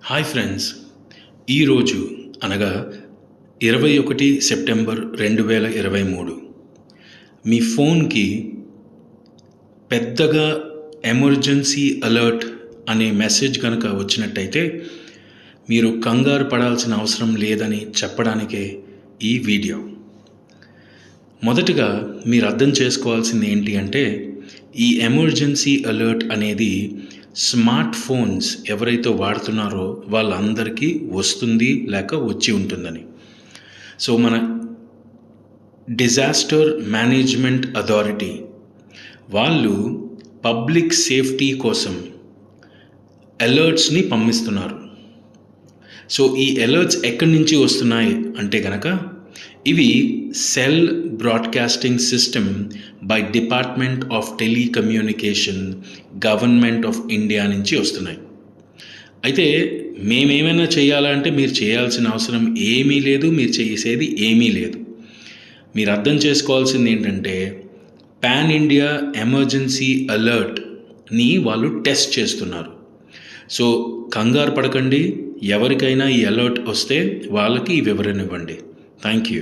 Hi friends, ఈరోజు అనగా 21 September 2023 మీ ఫోన్కి పెద్దగా ఎమర్జెన్సీ అలర్ట్ అనే మెసేజ్ కనుక వచ్చినట్టయితే మీరు కంగారు పడాల్సిన అవసరం లేదని చెప్పడానికే ఈ వీడియో. మొదటగా మీరు అర్థం చేసుకోవాల్సింది ఏంటి అంటే, ఈ ఎమర్జెన్సీ అలర్ట్ అనేది స్మార్ట్ ఫోన్స్ ఎవరైతే వాడుతున్నారో వాళ్ళందరికీ వస్తుంది లేక వచ్చి ఉంటుందని. సో మన డిజాస్టర్ మేనేజ్మెంట్ అథారిటీ వాళ్ళు పబ్లిక్ సేఫ్టీ కోసం అలర్ట్స్ని పంపిస్తున్నారు. సో ఈ అలర్ట్స్ ఎక్కడి నుంచి వస్తున్నాయి అంటే కనుక, ఇవి cell broadcasting system by department of telecommunication, government of India నుంచి వస్తున్నాయి. అయితే మేమేమైనా చేయాలంటే మీరు చేయాల్సిన అవసరం ఏమీ లేదు, మీరు చేసేది ఏమీ లేదు. మీరు అర్థం చేసుకోవాల్సింది ఏంటంటే, పాన్ ఇండియా ఎమర్జెన్సీ అలర్ట్ని వాళ్ళు టెస్ట్ చేస్తున్నారు. సో కంగారు పడకండి, ఎవరికైనా ఈ అలర్ట్ వస్తే వాళ్ళకి ఈ వివరణ ఇవ్వండి. Thank you.